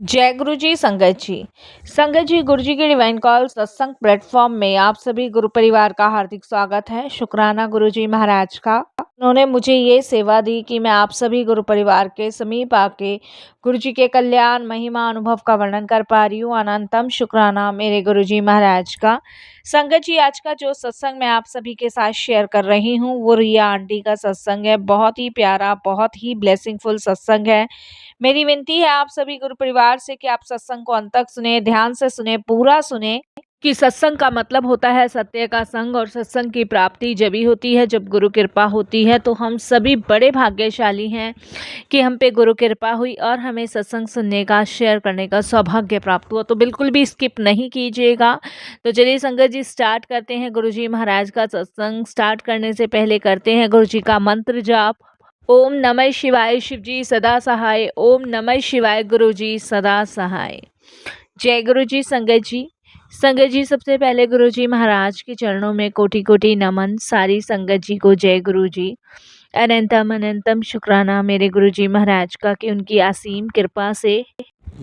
जय गुरु जी संगत जी। संगत जी, गुरु जी की डिवाइन कॉल सत्संग प्लेटफॉर्म में आप सभी गुरु परिवार का हार्दिक स्वागत है। शुक्राना गुरु जी महाराज का, उन्होंने मुझे ये सेवा दी कि मैं आप सभी गुरु परिवार के समीप आके गुरु जी के कल्याण महिमा अनुभव का वर्णन कर पा रही हूँ। अनंतम शुक्राना मेरे गुरु जी महाराज का। संगत जी, आज का जो सत्संग मैं आप सभी के साथ शेयर कर रही हूँ वो रिया आंटी का सत्संग है। बहुत ही प्यारा, बहुत ही ब्लेसिंगफुल सत्संग है। मेरी विनती है आप सभी गुरु परिवार से कि आप सत्संग को अंत तक सुने, ध्यान से सुने, पूरा सुने। कि सत्संग का मतलब होता है सत्य का संग, और सत्संग की प्राप्ति जभी होती है जब गुरु कृपा होती है। तो हम सभी बड़े भाग्यशाली हैं कि हम पे गुरु कृपा हुई और हमें सत्संग सुनने का, शेयर करने का सौभाग्य प्राप्त हुआ। तो बिल्कुल भी स्किप नहीं कीजिएगा। तो चलिए संगत जी, स्टार्ट करते हैं गुरु जी महाराज का सत्संग। स्टार्ट करने से पहले करते हैं गुरु जी का मंत्र जाप। ओम नमः शिवाय, शिव जी सदा सहाय। ओम नमः शिवाय, गुरु जी सदा सहाय। जय गुरु जी संगत जी। संगत जी, सबसे पहले गुरु जी महाराज के चरणों में कोटि कोटि नमन। सारी संगत जी को जय गुरु जी। अनंतम अनंतम शुक्राना मेरे गुरु जी महाराज का कि उनकी असीम कृपा से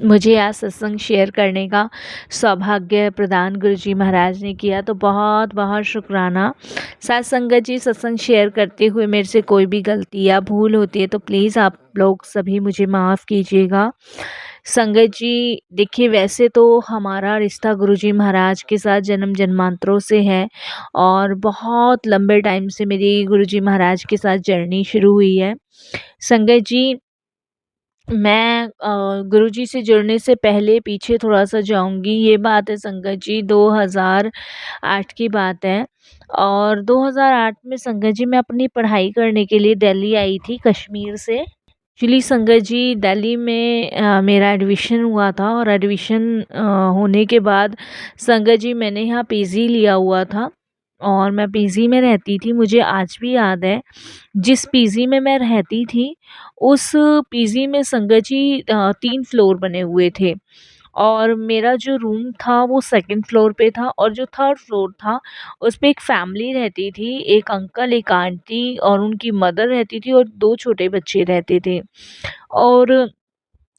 मुझे आज सत्संग शेयर करने का सौभाग्य प्रदान गुरु जी महाराज ने किया। तो बहुत बहुत शुक्राना। साथ संगत जी, सत्संग शेयर करते हुए मेरे से कोई भी गलती या भूल होती है तो प्लीज़ आप लोग सभी मुझे माफ़ कीजिएगा। संगत जी, देखिए, वैसे तो हमारा रिश्ता गुरु जी महाराज के साथ जन्म जन्मांतरों से है और बहुत लंबे टाइम से मेरी गुरु जी महाराज के साथ जर्नी शुरू हुई है। संगत जी, मैं गुरुजी से जुड़ने से पहले पीछे थोड़ा-सा जाऊँगी। ये बात है संगत जी, 2008 की बात है। और 2008 में संगत जी, मैं अपनी पढ़ाई करने के लिए दिल्ली आई थी कश्मीर से। एक्चुअली संगत जी, दिल्ली में मेरा एडमिशन हुआ था और एडमिशन होने के बाद संगत जी, मैंने यहाँ पीजी लिया हुआ था और मैं पीजी में रहती थी। मुझे आज भी याद है, जिस पीजी में मैं रहती थी, उस पीजी में संगत जी 3 फ्लोर बने हुए थे और मेरा जो रूम था वो सेकंड फ्लोर पे था और जो थर्ड फ्लोर था उस पे एक फैमिली रहती थी। एक अंकल, एक आंटी और उनकी मदर रहती थी और 2 छोटे बच्चे रहते थे। और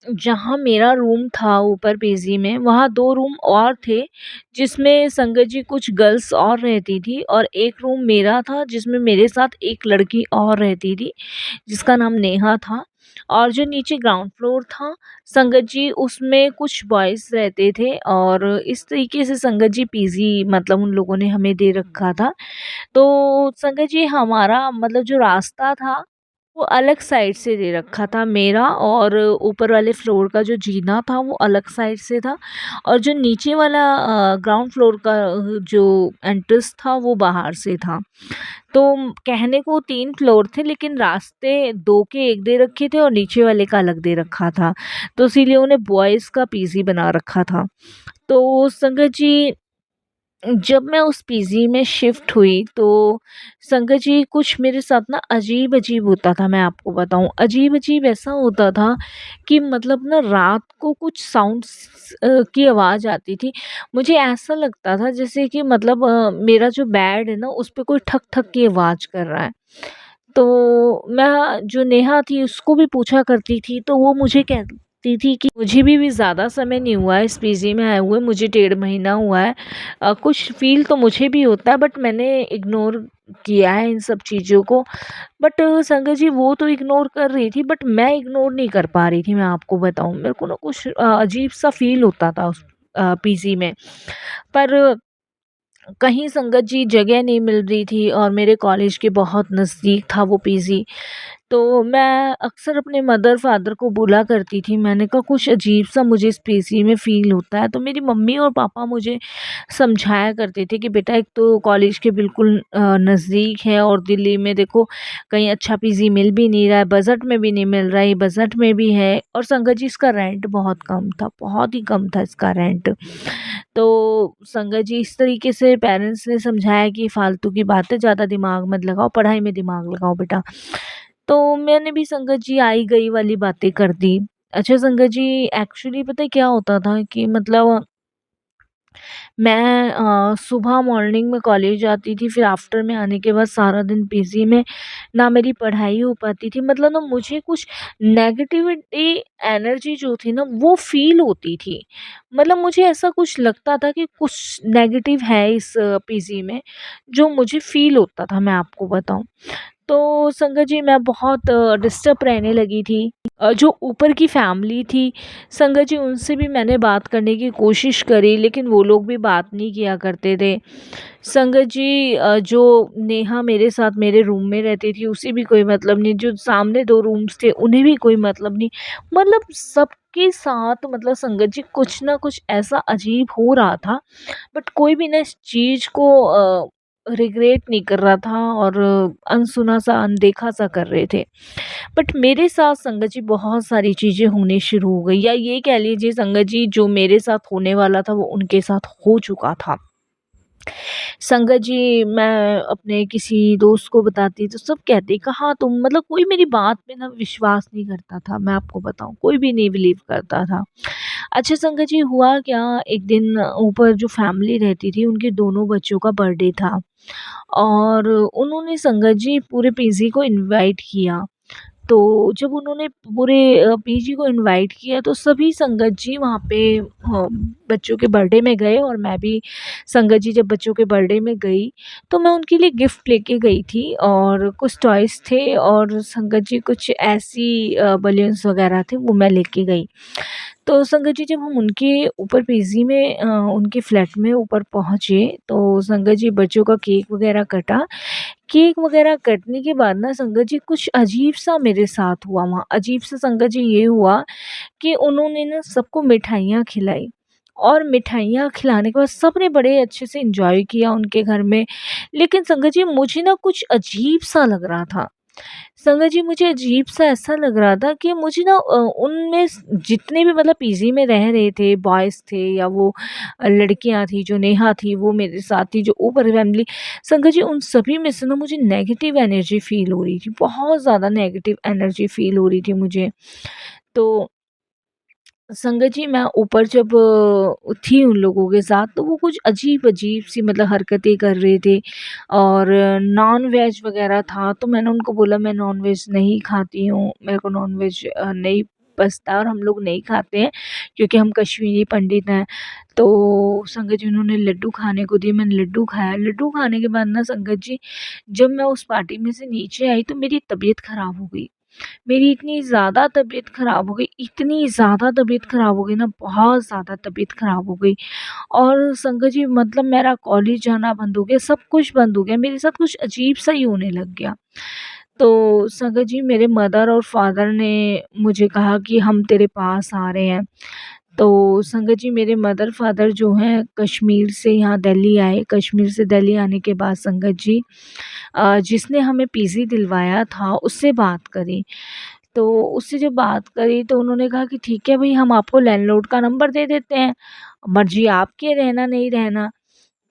जहाँ मेरा रूम था ऊपर पीजी में, वहाँ 2 रूम और थे, जिसमें संगत जी कुछ गर्ल्स और रहती थी और एक रूम मेरा था जिसमें मेरे साथ एक लड़की और रहती थी, जिसका नाम नेहा था। और जो नीचे ग्राउंड फ्लोर था संगत जी, उसमें कुछ बॉयज़ रहते थे और इस तरीके से संगत जी पीजी मतलब उन लोगों ने हमें दे रखा था। तो संगत जी, हमारा मतलब जो रास्ता था वो अलग साइड से दे रखा था मेरा, और ऊपर वाले फ्लोर का जो जीना था वो अलग साइड से था और जो नीचे वाला ग्राउंड फ्लोर का जो एंट्रेंस था वो बाहर से था। तो कहने को 3 फ्लोर थे लेकिन रास्ते 2 के एक दे रखे थे और नीचे वाले का अलग दे रखा था। तो इसीलिए उन्हें बॉयज़ का पीजी बना रखा था। तो संगत जी, जब मैं उस पीजी में शिफ्ट हुई तो संगत जी, कुछ मेरे साथ ना अजीब-अजीब होता था। मैं आपको बताऊँ, अजीब-अजीब ऐसा होता था कि मतलब ना रात को कुछ साउंड्स की आवाज़ आती थी। मुझे ऐसा लगता था जैसे कि मतलब मेरा जो बेड है ना उस पे कोई ठक-ठक की आवाज़ कर रहा है। तो मैं जो नेहा थी उसको भी पूछा करती थी तो वो मुझे कहती थी कि मुझे भी ज़्यादा समय नहीं हुआ है इस पीजी में आए हुए, मुझे 1.5 महीना हुआ है। कुछ फ़ील तो मुझे भी होता है बट मैंने इग्नोर किया है इन सब चीज़ों को। बट संगत जी, वो तो इग्नोर कर रही थी बट मैं इग्नोर नहीं कर पा रही थी। मैं आपको बताऊँ, मेरे को ना कुछ अजीब-सा फ़ील होता था उस पीजी में। पर कहीं संगत जी जगह नहीं मिल रही थी और मेरे कॉलेज के बहुत नज़दीक था वो पीजी। तो मैं अक्सर अपने मदर फादर को बोला करती थी, मैंने कहा कुछ अजीब-सा मुझे इस पीजी में फ़ील होता है। तो मेरी मम्मी और पापा मुझे समझाया करते थे कि बेटा, एक तो कॉलेज के बिल्कुल नज़दीक है और दिल्ली में देखो कहीं अच्छा पीजी मिल भी नहीं रहा है, बजट में भी नहीं मिल रहा है, ये बजट में भी है और संगत जी इसका रेंट बहुत कम था, बहुत ही कम था इसका रेंट। तो संगत जी, इस तरीके से पेरेंट्स ने समझाया कि फालतू की बातें ज़्यादा दिमाग मत लगाओ, पढ़ाई में दिमाग लगाओ बेटा। तो मैंने भी संगत जी आई गई वाली बातें कर दी। अच्छा संगत जी, एक्चुअली पता है क्या होता था कि मतलब मैं सुबह मॉर्निंग में कॉलेज जाती थी, फिर आफ्टर में आने के बाद सारा दिन पीजी में, ना मेरी पढ़ाई हो पाती थी, मतलब ना मुझे कुछ नेगेटिविटी एनर्जी जो थी ना वो फ़ील होती थी। मतलब मुझे ऐसा कुछ लगता था कि कुछ नेगेटिव है इस पीजी में, जो मुझे फ़ील होता था, मैं आपको बताऊँ। तो संगत जी मैं बहुत डिस्टर्ब रहने लगी थी। जो ऊपर की फैमिली थी संगत जी उनसे भी मैंने बात करने की कोशिश करी, लेकिन वो लोग भी बात नहीं किया करते थे। संगत जी जो नेहा मेरे साथ मेरे रूम में रहती थी उसे भी कोई मतलब नहीं, जो सामने 2 रूम्स थे उन्हें भी कोई मतलब नहीं। मतलब सबके साथ मतलब संगत जी कुछ न कुछ ऐसा अजीब हो रहा था, बट कोई भी ना इस चीज़ को रिग्रेट नहीं कर रहा था और अनसुना सा, अनदेखा सा कर रहे थे। बट मेरे साथ संगत जी बहुत सारी चीज़ें होनी शुरू हो गई, या ये कह लीजिए संगत जी जो मेरे साथ होने वाला था वो उनके साथ हो चुका था। संगत जी मैं अपने किसी दोस्त को बताती तो सब कहते कहाँ तुम, मतलब कोई मेरी बात पे ना विश्वास नहीं करता था, मैं आपको बताऊँ कोई भी नहीं बिलीव करता था। अच्छा संगत जी हुआ क्या, एक दिन ऊपर जो फैमिली रहती थी उनके दोनों बच्चों का बर्थडे था और उन्होंने संगत जी पूरे पीजी को इनवाइट किया। तो जब उन्होंने पूरे पीजी को इनवाइट किया तो सभी संगत जी वहाँ पे बच्चों के बर्थडे में गए और मैं भी संगत जी जब बच्चों के बर्थडे में गई तो मैं उनके लिए गिफ्ट लेके गई थी और कुछ टॉयज़ थे और संगत जी कुछ ऐसी बलून्स वगैरह थे वो मैं लेके गई। तो संगत जी जब हम उनके ऊपर पीजी में उनके फ्लैट में ऊपर पहुँचे तो संगत जी बच्चों का केक वगैरह कटा। केक वगैरह कटने के बाद ना संगत जी कुछ अजीब-सा मेरे साथ हुआ वहाँ। अजीब-सा संगत जी ये हुआ कि उन्होंने ना सबको मिठाइयाँ खिलाई और मिठाइयाँ खिलाने के बाद सबने बड़े अच्छे से एन्जॉय किया उनके घर में। लेकिन संगत जी मुझे ना कुछ अजीब-सा लग रहा था। संगत जी मुझे अजीब-सा ऐसा लग रहा था कि मुझे ना उनमें जितने भी मतलब पीजी में रह रहे थे, बॉयज़ थे या वो लड़कियाँ थी, जो नेहा थी वो मेरे साथ थी, जो ऊपर फैमिली संगत जी उन सभी में से ना मुझे नेगेटिव एनर्जी फ़ील हो रही थी, बहुत ज़्यादा नेगेटिव एनर्जी फ़ील हो रही थी मुझे। तो संगत जी मैं ऊपर जब थी उन लोगों के साथ तो वो कुछ अजीब-अजीब सी मतलब हरकतें कर रहे थे और नॉन-वेज वग़ैरह था तो मैंने उनको बोला मैं नॉन-वेज नहीं खाती हूँ, मेरे को नॉन-वेज नहीं पसंद और हम लोग नहीं खाते हैं क्योंकि हम कश्मीरी पंडित हैं। तो संगत जी उन्होंने लड्डू खाने को दिए, मैंने लड्डू खाया, लड्डू खाने के बाद ना संगत जी जब मैं उस पार्टी में से नीचे आई तो मेरी तबीयत ख़राब हो गई। मेरी इतनी ज़्यादा तबीयत ख़राब हो गई, इतनी ज़्यादा तबीयत ख़राब हो गई ना, बहुत ज़्यादा तबीयत ख़राब हो गई और संगत जी मतलब मेरा कॉलेज जाना बंद हो गया, सब कुछ बंद हो गया, मेरे साथ कुछ अजीब-सा ही होने लग गया। तो संगत जी मेरे मदर और फादर ने मुझे कहा कि हम तेरे पास आ रहे हैं। तो संगत जी मेरे मदर फादर जो हैं कश्मीर से यहाँ दिल्ली आए, कश्मीर से दिल्ली आने के बाद संगत जी जिसने हमें पीजी दिलवाया था उससे बात करी। तो उससे जब बात करी तो उन्होंने कहा कि ठीक है भई हम आपको लैंडलॉर्ड का नंबर दे देते हैं, मर्ज़ी आपकी है रहना नहीं रहना।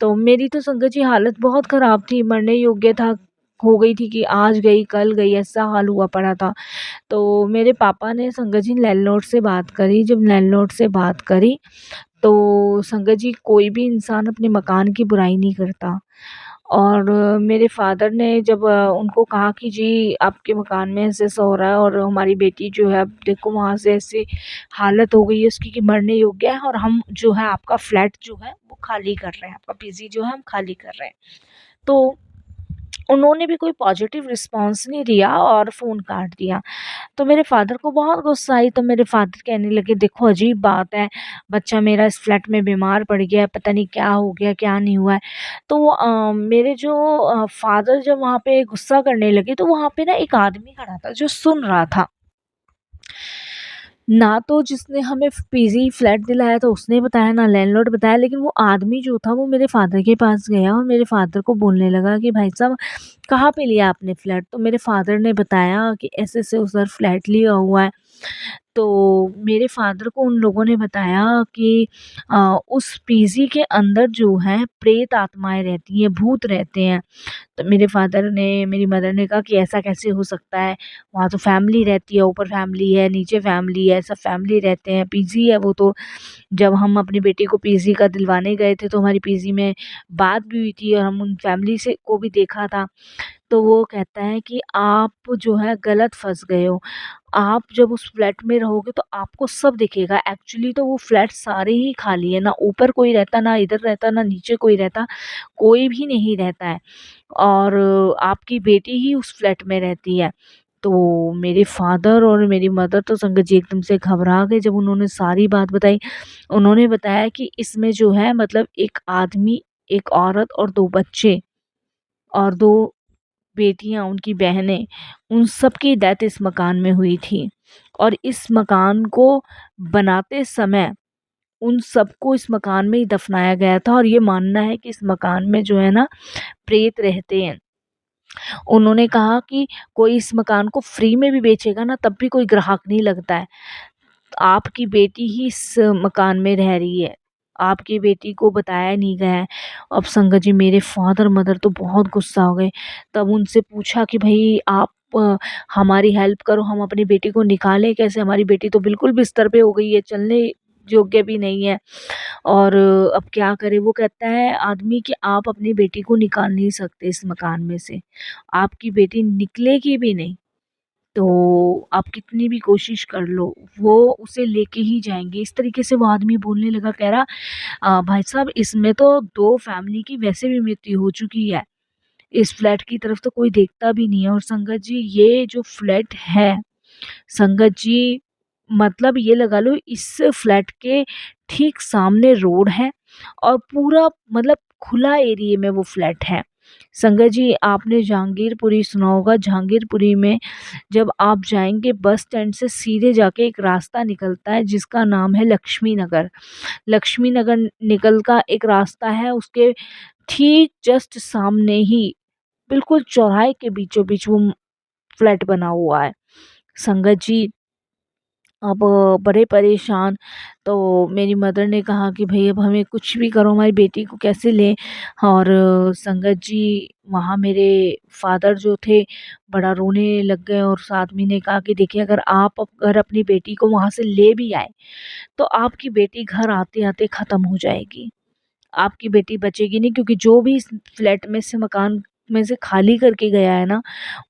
तो मेरी तो संगत जी हालत बहुत ख़राब थी, मरने योग्य था हो गई थी कि आज गई, कल गई ऐसा हाल हुआ पड़ा था। तो मेरे पापा ने संगत जी लैंडलॉर्ड से बात करी, जब लैंडलॉर्ड से बात करी तो संगत जी कोई भी इंसान अपने मकान की बुराई नहीं करता। और मेरे फ़ादर ने जब उनको कहा कि जी आपके मकान में ऐसा-ऐसा हो रहा है और हमारी बेटी जो है अब देखो वहाँ से ऐसी हालत हो गई है उसकी कि मरने योग्य है और हम जो है आपका फ्लैट जो है वो खाली कर रहे हैं, आपका पीजी जो है हम खाली कर रहे हैं। तो उन्होंने भी कोई पॉज़िटिव रिस्पॉन्स नहीं दिया और फ़ोन काट दिया। तो मेरे फ़ादर को बहुत गुस्सा आई तो मेरे फ़ादर कहने लगे देखो अजीब बात है, बच्चा मेरा इस फ्लैट में बीमार पड़ गया है, पता नहीं क्या हो गया, क्या नहीं हुआ है। तो मेरे जो फ़ादर जब वहाँ पे गुस्सा करने लगे तो वहाँ पे ना एक आदमी खड़ा था जो सुन रहा था। ना तो जिसने हमें पीजी फ्लैट दिलाया था उसने बताया, ना लैंडलॉर्ड बताया, लेकिन वो आदमी जो था वो मेरे फ़ादर के पास गया और मेरे फ़ादर को बोलने लगा कि भाई साहब कहाँ पे लिया आपने फ्लैट? तो मेरे फ़ादर ने बताया कि ऐसे-ऐसे उधर फ्लैट लिया हुआ है। तो मेरे फ़ादर को उन लोगों ने बताया कि उस पीजी के अंदर जो है प्रेत आत्माएँ रहती हैं, भूत रहते हैं। तो मेरी मदर ने कहा कि ऐसा कैसे हो सकता है? वहाँ तो फैमिली रहती है, ऊपर फैमिली है, नीचे फैमिली है, सब फैमिली रहते हैं, पीजी है वो तो। जब हम अपनी बेटी को पीजी का दिलवाने गए थे तो हमारी पीजी में बात भी हुई थी और हम उन फैमिली से को भी देखा था। तो वो कहता है कि आप जो है गलत फँस गए हो। आप जब उस फ्लैट में रहोगे तो आपको सब दिखेगा। एक्चुअली तो वो फ्लैट सारे ही खाली है, ना ऊपर कोई रहता, ना इधर रहता, ना नीचे कोई रहता, कोई भी नहीं रहता है और आपकी बेटी ही उस फ्लैट में रहती है। तो मेरे फ़ादर और मेरी मदर तो संगत जी एकदम से घबरा गए जब उन्होंने सारी बात बताई। उन्होंने बताया कि इसमें जो है मतलब एक आदमी, एक औरत और 2 बच्चे और 2 बेटियाँ, उनकी बहनें, उन सब की डेथ इस मकान में हुई थी और इस मकान को बनाते समय उन सबको इस मकान में ही दफ़नाया गया था और ये मानना है कि इस मकान में जो है ना प्रेत रहते हैं। उन्होंने कहा कि कोई इस मकान को फ्री में भी बेचेगा ना तब भी कोई ग्राहक नहीं लगता है। आपकी बेटी ही इस मकान में रह रही है। आपकी बेटी को बताया नहीं गया है। अब संगत जी मेरे फादर मदर तो बहुत गुस्सा हो गए। तब उनसे पूछा कि भई आप हमारी हेल्प करो, हम अपनी बेटी को निकालें कैसे? हमारी बेटी तो बिल्कुल बिस्तर पे हो गई है, चलने योग्य भी नहीं है और अब क्या करें? वो कहता है आदमी कि आप अपनी बेटी को निकाल नहीं सकते इस मकान में से। आपकी बेटी निकलेगी भी नहीं। तो आप कितनी भी कोशिश कर लो, वो उसे लेके ही जाएँगे। इस तरीके से वो आदमी बोलने लगा, कह रहा भाई साहब इसमें तो 2 फैमिली की वैसे भी मृत्यु हो चुकी है। इस फ्लैट की तरफ तो कोई देखता भी नहीं है और संगत जी ये जो फ्लैट है, संगत जी मतलब ये लगा लो इस फ्लैट के ठीक सामने रोड है और पूरा मतलब खुला एरिया में वो फ्लैट है। संगत जी आपने जहांगीरपुरी सुना होगा, जहांगीरपुरी में जब आप जाएँगे बस स्टैंड से सीधे जाके एक रास्ता निकलता है जिसका नाम है लक्ष्मी नगर। लक्ष्मी नगर निकल का एक रास्ता है उसके ठीक जस्ट सामने ही बिल्कुल चौराहे के बीचों-बीच वो फ्लैट बना हुआ है। संगत जी अब बड़े परेशान तो मेरी मदर ने कहा कि भई अब हमें कुछ भी करो हमारी बेटी को कैसे लें और संगत जी वहाँ मेरे फादर जो थे बड़ा रोने लग गए और उस आदमी ने कहा कि देखिए अगर अपनी बेटी को वहाँ से ले भी आए तो आपकी बेटी घर आते-आते ख़त्म हो जाएगी। आपकी बेटी बचेगी नहीं क्योंकि जो भी इस फ्लैट में से मकान में से खाली करके गया है ना,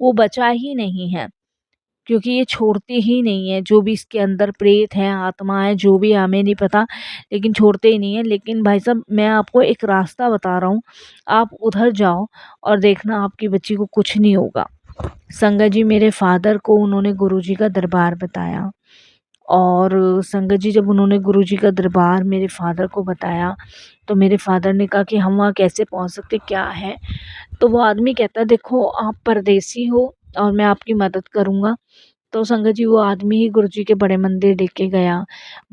वो बचा ही नहीं है। क्योंकि ये छोड़ते ही नहीं है, जो भी इसके अंदर प्रेत हैं, आत्मा है, जो भी है हमें नहीं पता, लेकिन छोड़ते ही नहीं है। लेकिन भाई साहब मैं आपको एक रास्ता बता रहा हूँ, आप उधर जाओ और देखना आपकी बच्ची को कुछ नहीं होगा। संगत जी मेरे फादर को उन्होंने गुरुजी का दरबार बताया और संगत जी जब उन्होंने गुरुजी का दरबार मेरे फादर को बताया, तो मेरे फादर ने कहा कि हम वहाँ कैसे पहुँच सकते, क्या है? तो वो आदमी कहता है देखो आप परदेसी हो और मैं आपकी मदद करूँगा। तो संगत जी वो आदमी ही गुरुजी के बड़े मंदिर लेके गया।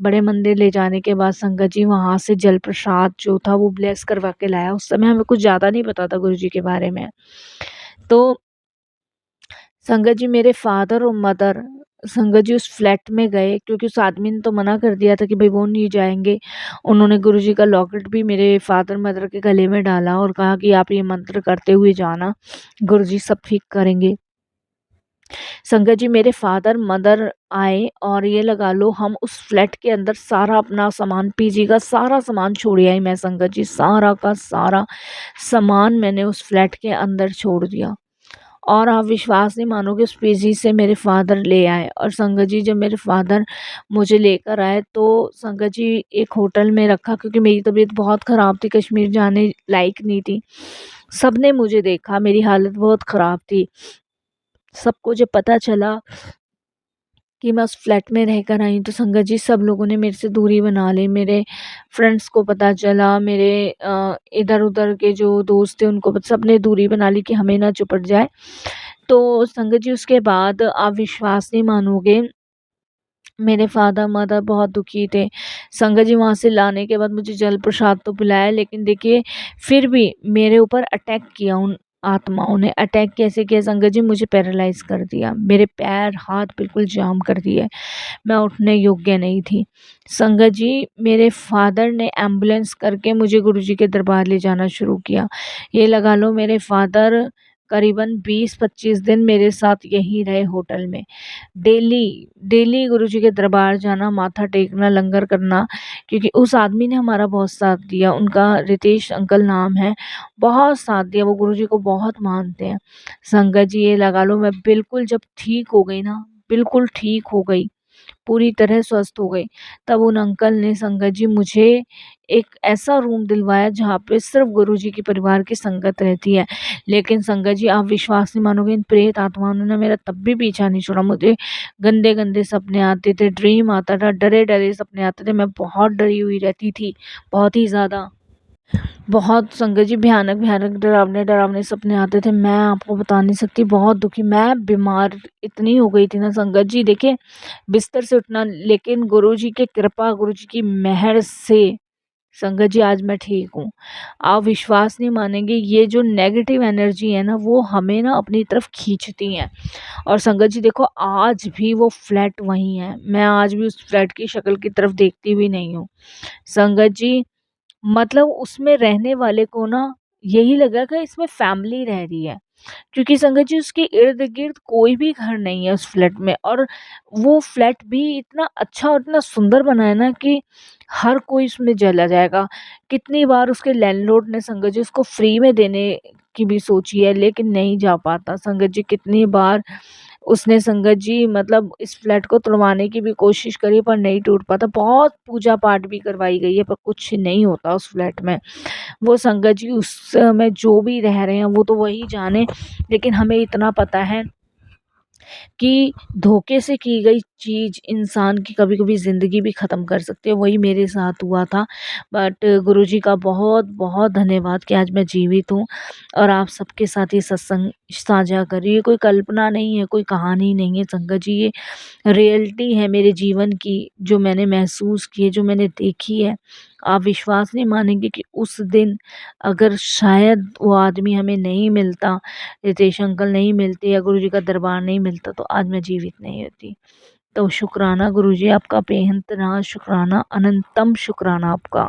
बड़े मंदिर ले जाने के बाद संगत जी वहाँ से जल प्रसाद जो था वो ब्लेस करवा के लाया। उस समय हमें कुछ ज़्यादा नहीं पता था गुरुजी के बारे में। तो संगत जी मेरे फादर और मदर संगत जी उस फ्लैट में गए क्योंकि उस आदमी ने तो मना कर दिया था कि भई वो नहीं जाएँगे। उन्होंने गुरुजी का लॉकेट भी मेरे फादर मदर के गले में डाला और कहा कि आप ये मंत्र करते हुए जाना, गुरुजी सब ठीक करेंगे। संगत जी मेरे फादर मदर आए और ये लगा लो हम उस फ्लैट के अंदर सारा अपना सामान पीजी का सारा सामान छोड़ आई मैं संगत जी सारा का सारा सामान मैंने उस फ्लैट के अंदर छोड़ दिया और आप विश्वास नहीं मानोगे उस पीजी से मेरे फादर ले आए और संगत जी जब मेरे फादर मुझे लेकर आए तो संगत जी एक होटल में रखा क्योंकि मेरी तबीयत बहुत ख़राब थी कश्मीर जाने लायक नहीं थी सबने मुझे देखा मेरी हालत बहुत ख़राब थी सबको जब पता चला कि मैं उस फ्लैट में रहकर आई तो संगत जी सब लोगों ने मेरे से दूरी बना ली मेरे फ्रेंड्स को पता चला मेरे इधर-उधर के जो दोस्त थे उनको सबने दूरी बना ली कि हमें ना चुपट जाए। तो संगत जी उसके बाद आप विश्वास नहीं मानोगे मेरे फादर मदर बहुत दुखी थे। संगत जी वहाँ से लाने के बाद मुझे जल प्रसाद तो पिलाया लेकिन देखिए फिर भी मेरे ऊपर अटैक किया आत्माओं ने अटैक कैसे किया संगत जी, मुझे पैरालाइज कर दिया, मेरे पैर हाथ बिल्कुल जाम कर दिए, मैं उठने योग्य नहीं थी। संगत जी, मेरे फादर ने एम्बुलेंस करके मुझे गुरुजी के दरबार ले जाना शुरू किया। ये लगा लो मेरे फादर करीबन 20-25 दिन मेरे साथ यहीं रहे होटल में। डेली डेली गुरुजी के दरबार जाना, माथा टेकना, लंगर करना, क्योंकि उस आदमी ने हमारा बहुत साथ दिया। उनका रितेश अंकल नाम है, बहुत साथ दिया, वो गुरुजी को बहुत मानते हैं। संगत जी, ये लगा लो मैं बिल्कुल जब ठीक हो गई ना, बिल्कुल ठीक हो गई, पूरी तरह स्वस्थ हो गई, तब उन अंकल ने संगत जी मुझे एक ऐसा रूम दिलवाया जहाँ पे सिर्फ गुरुजी के परिवार की संगत रहती है। लेकिन संगत जी, आप विश्वास नहीं मानोगे, इन प्रेत आत्माओं ने मेरा तब भी पीछा नहीं छोड़ा। मुझे गंदे गंदे सपने आते थे, ड्रीम आता था, डरे डरे सपने आते थे, मैं बहुत डरी हुई रहती थी, बहुत ही ज़्यादा। बहुत संगत जी, भयानक भयानक डरावने डरावने सपने आते थे, मैं आपको बता नहीं सकती, बहुत दुखी, मैं बीमार इतनी हो गई थी ना संगत जी, देखिए बिस्तर से उठना, लेकिन गुरुजी की कृपा, गुरुजी की मेहर से संगत जी आज मैं ठीक हूँ। आप विश्वास नहीं मानेंगे, ये जो नेगेटिव एनर्जी है ना, वो हमें ना अपनी तरफ खींचती हैं। और संगत जी देखो, आज भी वो फ्लैट वहीं है, मैं आज भी उस फ्लैट की शक्ल की तरफ देखती भी नहीं हूँ। संगत जी, मतलब उसमें रहने वाले को ना यही लगा कि इसमें फैमिली रह रही है, क्योंकि संगत जी उसके इर्द गिर्द कोई भी घर नहीं है उस फ्लैट में, और वो फ्लैट भी इतना अच्छा और इतना सुंदर बना है ना कि हर कोई उसमें चला जाएगा। कितनी बार उसके लैंडलॉर्ड ने संगत जी उसको फ्री में देने की भी सोची है, लेकिन नहीं जा पाता संगत जी। कितनी बार उसने संगत जी मतलब इस फ्लैट को तुड़वाने की भी कोशिश करी, पर नहीं टूट पाता। बहुत पूजा पाठ भी करवाई गई है, पर कुछ नहीं होता उस फ्लैट में। वो संगत जी उसमें जो भी रह रहे हैं वो तो वही जाने, लेकिन हमें इतना पता है कि धोखे से की गई चीज़ इंसान की कभी कभी ज़िंदगी भी ख़त्म कर सकती है। वही मेरे साथ हुआ था, बट गुरुजी का बहुत बहुत धन्यवाद कि आज मैं जीवित हूँ और आप सबके साथ ये सत्संग साझा कर रही है। कोई कल्पना नहीं है, कोई कहानी नहीं है संगत जी, ये रियलिटी है मेरे जीवन की, जो मैंने महसूस की है, जो मैंने देखी है। आप विश्वास नहीं मानेंगे कि उस दिन अगर शायद वो आदमी हमें नहीं मिलता, रितेश अंकल नहीं मिलते या गुरुजी का दरबार नहीं मिलता, तो आज मैं जीवित नहीं होती। तो शुक्राना गुरुजी आपका, बेअंत ना शुक्राना, अनंतम शुक्राना आपका।